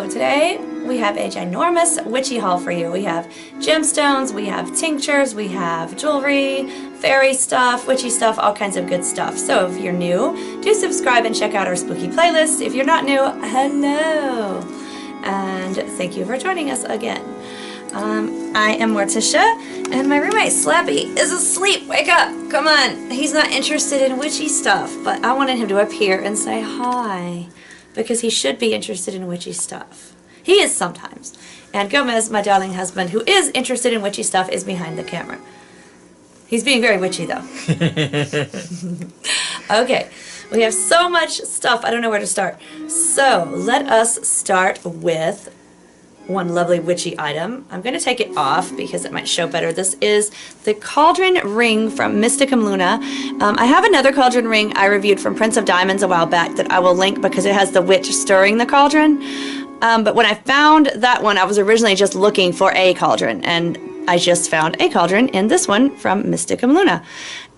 So today we have a ginormous witchy haul for you. We have gemstones, we have tinctures, we have jewelry, fairy stuff, witchy stuff, all kinds of good stuff. So if you're new, do subscribe and check out our spooky playlist. If you're not new, hello! And thank you for joining us again. I am Morticia, and my roommate Slappy is asleep. Wake up! Come on! He's not interested in witchy stuff, but I wanted him to appear and say hi, because he should be interested in witchy stuff. He is sometimes. And Gomez, my darling husband, who is interested in witchy stuff, is behind the camera. He's being very witchy, though. Okay, we have so much stuff, I don't know where to start. So, let us start with one lovely witchy item. I'm going to take it off because it might show better. This is the Cauldron ring from Mysticum Luna. I have another Cauldron ring I reviewed from Prince of Diamonds a while back that I will link because it has the witch stirring the cauldron. But when I found that one, I was originally just looking for a cauldron, and I just found a cauldron in this one from Mysticum Luna.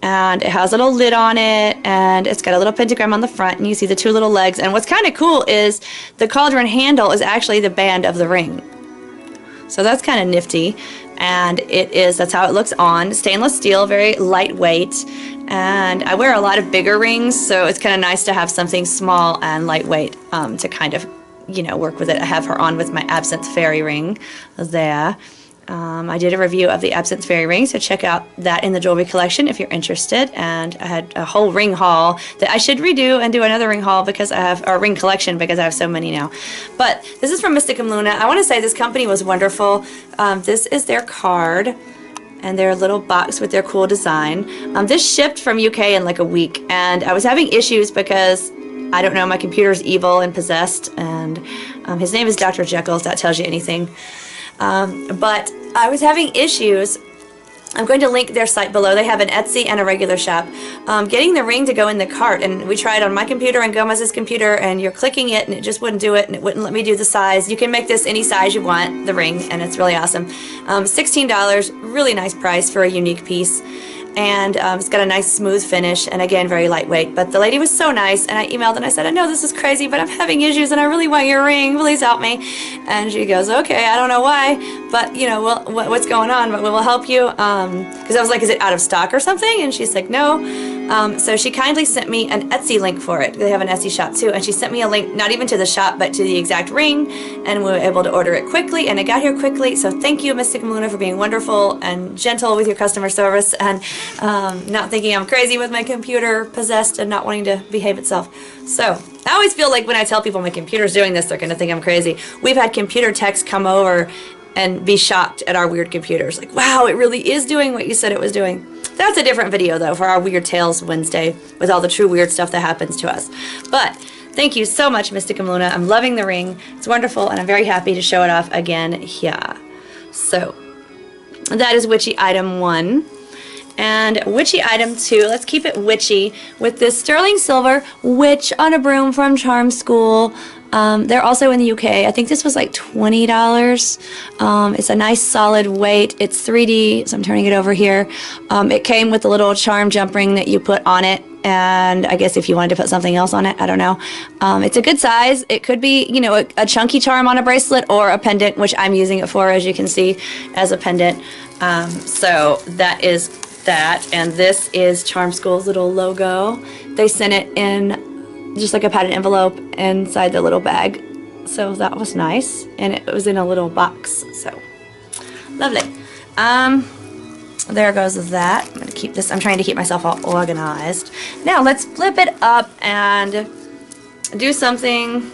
And it has a little lid on it, and it's got a little pentagram on the front, and you see the two little legs. And what's kind of cool is the cauldron handle is actually the band of the ring. So that's kind of nifty. And that's how it looks on. Stainless steel, very lightweight. And I wear a lot of bigger rings, so it's kind of nice to have something small and lightweight to kind of, you know, work with it. I have her on with my Absinthe Fairy ring there. I did a review of the Absinthe Fairy ring, so check out that in the jewelry collection if you're interested. And I had a whole ring haul that I should redo and do another ring haul because I have a ring collection because I have so many now. But this is from Mysticum Luna. I want to say this company was wonderful. This is their card and their little box with their cool design. This shipped from UK in like a week, and I was having issues because I don't know, my computer's evil and possessed, and his name is Dr. Jekyll, if that tells you anything. But I was having issues. I'm going to link their site below. They have an Etsy and a regular shop. Getting the ring to go in the cart, and we tried on my computer and Gomez's computer, and you're clicking it and it just wouldn't do it, and it wouldn't let me do the size. You can make this any size you want, the ring, and it's really awesome. $16, really nice price for a unique piece. And it's got a nice smooth finish, and again, very lightweight. But the lady was so nice, and I emailed and I said, I know this is crazy, but I'm having issues and I really want your ring. Please help me. And she goes, okay, I don't know why, but you know, what's going on? But we'll help you. Because I was like, is it out of stock or something? And she's like, no. So she kindly sent me an Etsy link for it. They have an Etsy shop too, and she sent me a link, not even to the shop, but to the exact ring, and we were able to order it quickly, and it got here quickly. So thank you, Mysticum Luna, for being wonderful and gentle with your customer service, and not thinking I'm crazy with my computer possessed and not wanting to behave itself. So I always feel like when I tell people my computer's doing this, they're going to think I'm crazy. We've had computer techs come over and be shocked at our weird computers. Like, wow, it really is doing what you said it was doing. That's a different video, though, for our Weird Tales Wednesday with all the true weird stuff that happens to us. But thank you so much, Mysticum Luna. I'm loving the ring. It's wonderful, and I'm very happy to show it off again here. So that is witchy item 1. And witchy item 2, let's keep it witchy, with this sterling silver witch on a broom from Charm School. They're also in the UK. I think this was like $20. It's a nice solid weight. It's 3D, so I'm turning it over here. It came with a little charm jump ring that you put on it, and I guess if you wanted to put something else on it, I don't know. It's a good size. It could be, you know, a chunky charm on a bracelet or a pendant, which I'm using it for, as you can see, as a pendant. So that is that, and this is Charm School's little logo. They sent it in just like a padded envelope inside the little bag, so that was nice, and it was in a little box, so lovely. There goes that. I'm gonna keep this. I'm trying to keep myself all organized. Now let's flip it up and do something.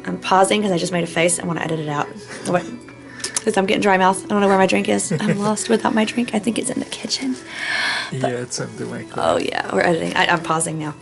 I'm pausing because I just made a face. I want to edit it out. Oh, wait. Because I'm getting dry mouth. I don't know where my drink is. I'm lost without my drink. I think it's in the kitchen. But, yeah, it's in the microwave. Oh yeah, we're editing. I'm pausing now.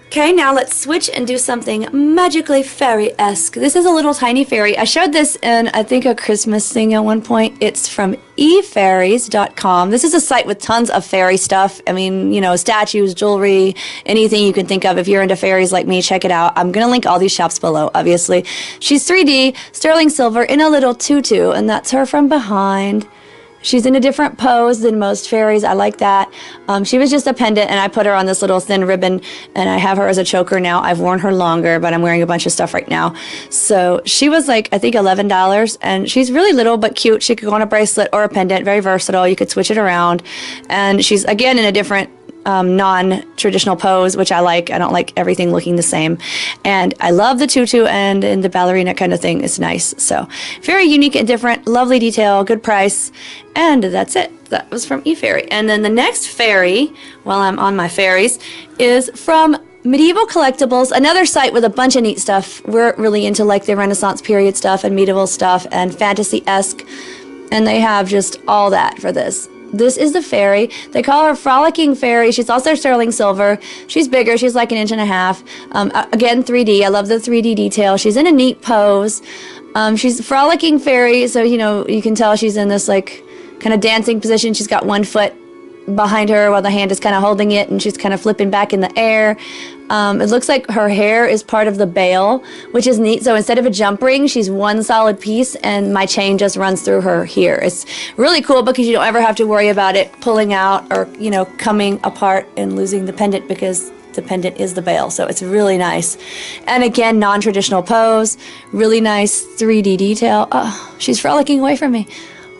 Okay, now let's switch and do something magically fairy-esque. This is a little tiny fairy. I showed this in, I think, a Christmas thing at one point. It's from efairies.com. This is a site with tons of fairy stuff. I mean, you know, statues, jewelry, anything you can think of. If you're into fairies like me, check it out. I'm going to link all these shops below, obviously. She's 3D, sterling silver, in a little tutu, and that's her from behind. She's in a different pose than most fairies. I like that. She was just a pendant, and I put her on this little thin ribbon, and I have her as a choker now. I've worn her longer, but I'm wearing a bunch of stuff right now. So she was like, I think $11, and she's really little but cute. She could go on a bracelet or a pendant, very versatile. You could switch it around. And she's, again, in a different non-traditional pose, which I like. I don't like everything looking the same. And I love the tutu and the ballerina kind of thing. It's nice. So very unique and different, lovely detail, good price. And that's it. That was from eFairy. And then the next fairy, while I'm on my fairies, is from Medieval Collectibles, another site with a bunch of neat stuff. We're really into like the Renaissance period stuff and medieval stuff and fantasy-esque. And they have just all that for this. This is the fairy. They call her Frolicking Fairy. She's also sterling silver. She's bigger. She's like 1.5 inches. Again, 3D. I love the 3D detail. She's in a neat pose. She's Frolicking Fairy, so, you know, you can tell she's in this, like, kind of dancing position. She's got one foot behind her while the hand is kind of holding it, and she's kind of flipping back in the air. It looks like her hair is part of the bail, which is neat. So instead of a jump ring, she's one solid piece, and my chain just runs through her here. It's really cool because you don't ever have to worry about it pulling out or, you know, coming apart and losing the pendant, because the pendant is the bail. So it's really nice. And again, non-traditional pose, really nice 3D detail. Oh, she's frolicking away from me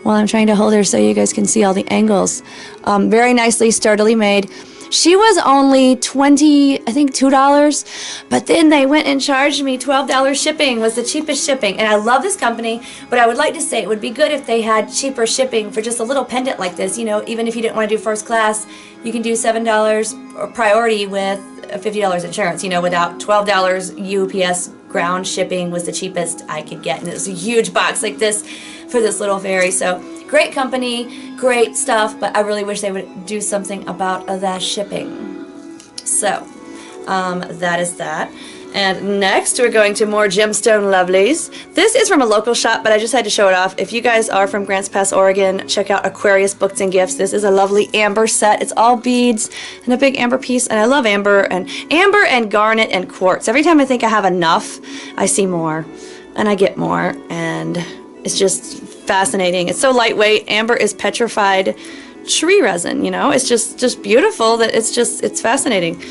while I'm trying to hold her so you guys can see all the angles. Very nicely, sturdily made. She was only $2, but then they went and charged me $12 shipping, was the cheapest shipping. And I love this company, but I would like to say it would be good if they had cheaper shipping for just a little pendant like this. You know, even if you didn't want to do first class, you can do $7 or priority with $50 insurance, you know, without $12 UPS ground shipping was the cheapest I could get. And it was a huge box like this for this little fairy. So great company, great stuff, but I really wish they would do something about that shipping. So that is that. And next we're going to more gemstone lovelies. This is from a local shop, but I just had to show it off. If you guys are from Grants Pass, Oregon, check out Aquarius Books and Gifts. This is a lovely amber set. It's all beads and a big amber piece, and I love amber and garnet and quartz. Every time I think I have enough, I see more and I get more, and it's just fascinating. It's so lightweight. Amber is petrified tree resin, you know. It's just beautiful. That it's fascinating.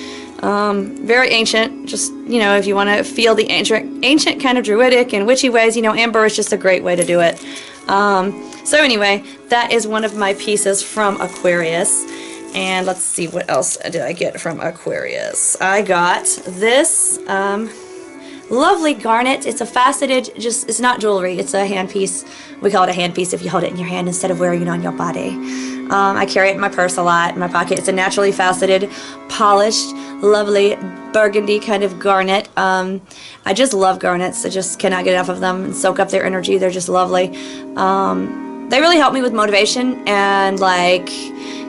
Very ancient, just, you know, if you want to feel the ancient kind of druidic and witchy ways, you know, amber is just a great way to do it. So anyway, that is one of my pieces from Aquarius. And let's see, what else did I get from Aquarius? I got this lovely garnet. It's a faceted, it's not jewelry, it's a handpiece. We call it a handpiece if you hold it in your hand instead of wearing it on your body. I carry it in my purse a lot, in my pocket. It's a naturally faceted, polished, lovely burgundy kind of garnet. I just love garnets. I just cannot get enough of them and soak up their energy. They're just lovely. They really help me with motivation and like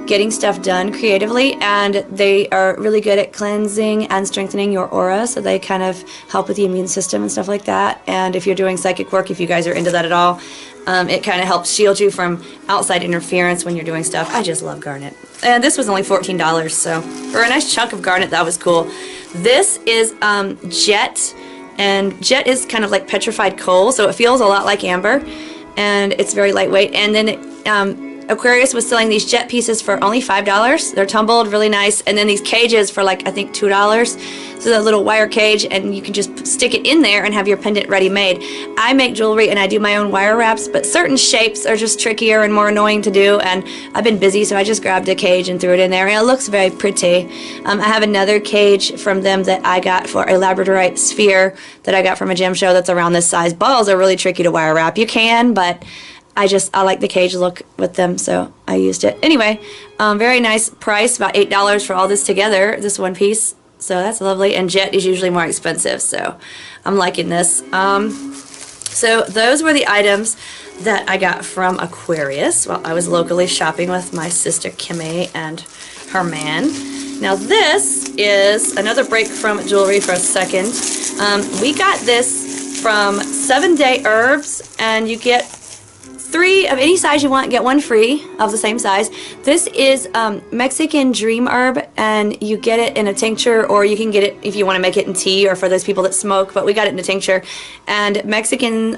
getting stuff done creatively, and they are really good at cleansing and strengthening your aura, so they kind of help with the immune system and stuff like that. And if you're doing psychic work, if you guys are into that at all, it kind of helps shield you from outside interference when you're doing stuff. I just love garnet. And this was only $14, so for a nice chunk of garnet, that was cool. This is jet, and jet is kind of like petrified coal, so it feels a lot like amber, and it's very lightweight. And then Aquarius was selling these jet pieces for only $5. They're tumbled, really nice. And then these cages for like, I think $2. So that little wire cage, and you can just stick it in there and have your pendant ready made. I make jewelry and I do my own wire wraps, but certain shapes are just trickier and more annoying to do, and I've been busy, so I just grabbed a cage and threw it in there, and it looks very pretty. I have another cage from them that I got for a labradorite sphere that I got from a gem show that's around this size. Balls are really tricky to wire wrap. You can, but I like the cage look with them, so I used it. Anyway, very nice price, about $8 for all this together, this one piece. So that's lovely, and jet is usually more expensive, so I'm liking this. So those were the items that I got from Aquarius while I was locally shopping with my sister Kimmy and her man. Now this is another break from jewelry for a second. We got this from 7 Day Herbs, and you get 3 of any size you want, get 1 free of the same size. This is Mexican dream herb, and you get it in a tincture, or you can get it if you want to make it in tea, or for those people that smoke, but we got it in a tincture. And Mexican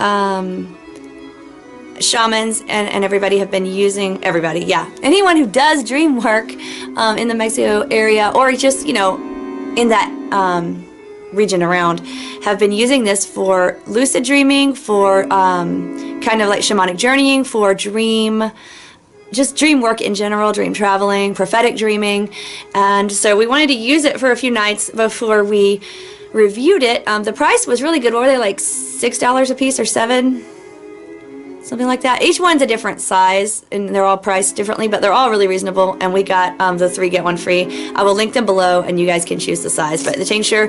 shamans and everybody have been using, anyone who does dream work in the Mexico area, or just, you know, in that region around, have been using this for lucid dreaming, for kind of like shamanic journeying, for just dream work in general, dream traveling, prophetic dreaming. And so we wanted to use it for a few nights before we reviewed it. The price was really good. What were they, like $6 a piece or $7? Something like that. Each one's a different size, and they're all priced differently, but they're all really reasonable, and we got the 3 get 1 free. I will link them below, and you guys can choose the size. But the tincture,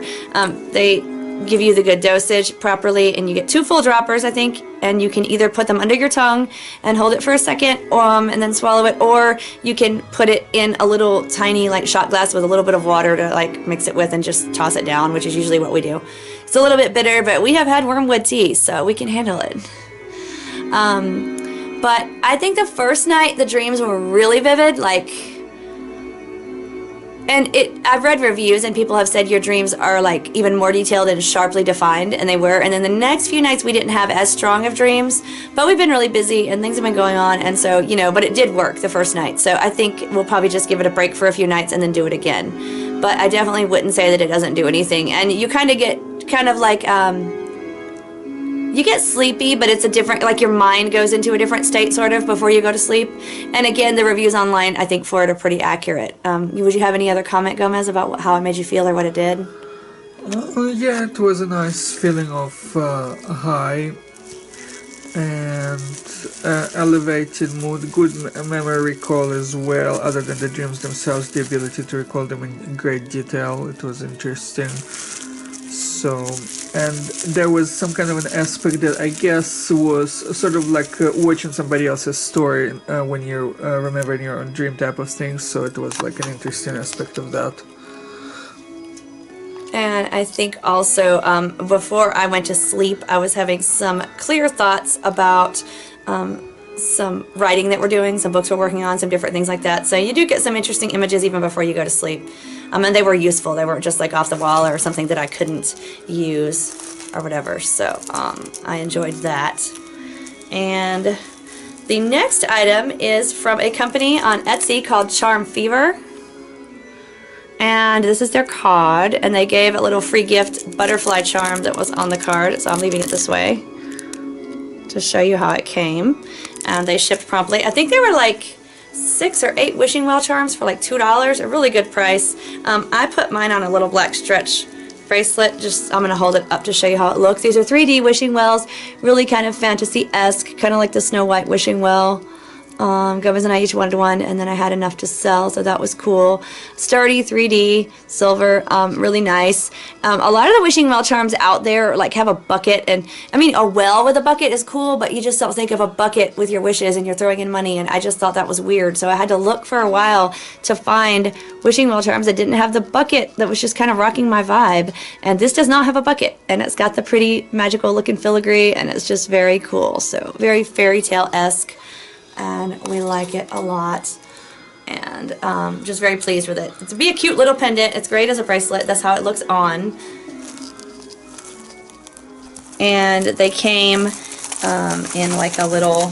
they give you the good dosage properly, and you get 2 full droppers, I think, and you can either put them under your tongue and hold it for a second, and then swallow it, or you can put it in a little tiny like shot glass with a little bit of water to like mix it with and just toss it down, which is usually what we do. It's a little bit bitter, but we have had wormwood tea, so we can handle it. But I think the first night the dreams were really vivid, like, and I've read reviews and people have said your dreams are like even more detailed and sharply defined, and they were. And then the next few nights we didn't have as strong of dreams, but we've been really busy and things have been going on, and so, you know, but it did work the first night. So I think we'll probably just give it a break for a few nights and then do it again. But I definitely wouldn't say that it doesn't do anything. And you kind of get like, you get sleepy, but it's a different, like your mind goes into a different state sort of before you go to sleep. And again, the reviews online, I think, for it are pretty accurate. Would you have any other comment, Gomez, about how it made you feel or what it did? Yeah, it was a nice feeling of high and elevated mood, good memory recall as well, other than the dreams themselves, the ability to recall them in great detail. It was interesting. So, and there was some kind of an aspect that I guess was sort of like watching somebody else's story when you're remembering your own dream type of things, so it was like an interesting aspect of that. And I think also before I went to sleep, I was having some clear thoughts about some writing that we're doing, some books we're working on, some different things like that. So you do get some interesting images even before you go to sleep. And they were useful. They weren't just like off the wall or something that I couldn't use or whatever. So I enjoyed that. And the next item is from a company on Etsy called Charm Fever. And this is their card. And they gave a little free gift butterfly charm that was on the card. So I'm leaving it this way to show you how it came. And they shipped promptly. I think they were like 6 or 8 wishing well charms for like $2, a really good price. I put mine on a little black stretch bracelet. I'm going to hold it up to show you how it looks. These are 3D wishing wells, really kind of fantasy-esque, kind of like the Snow White wishing well. Gomez and I each wanted one, and then I had enough to sell, so that was cool. Sturdy, 3D, silver, really nice. A lot of the wishing well charms out there like have a bucket, and I mean a well with a bucket is cool, but you just don't think of a bucket with your wishes and you're throwing in money, and I just thought that was weird, so I had to look for a while to find wishing well charms that didn't have the bucket that was just kind of rocking my vibe. And this does not have a bucket, and it's got the pretty magical looking filigree, and it's just very cool, so very fairy tale-esque. And we like it a lot, and just very pleased with it. It's be a cute little pendant. It's great as a bracelet. That's how it looks on. And they came in like a little,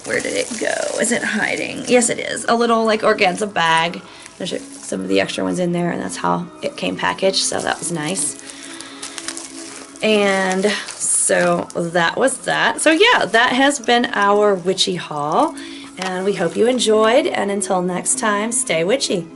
where did it go? Is it hiding? Yes, it is. A little like organza bag. There's some of the extra ones in there, and that's how it came packaged, so that was nice. And so that was that. So yeah, that has been our witchy haul, and we hope you enjoyed, and until next time, stay witchy.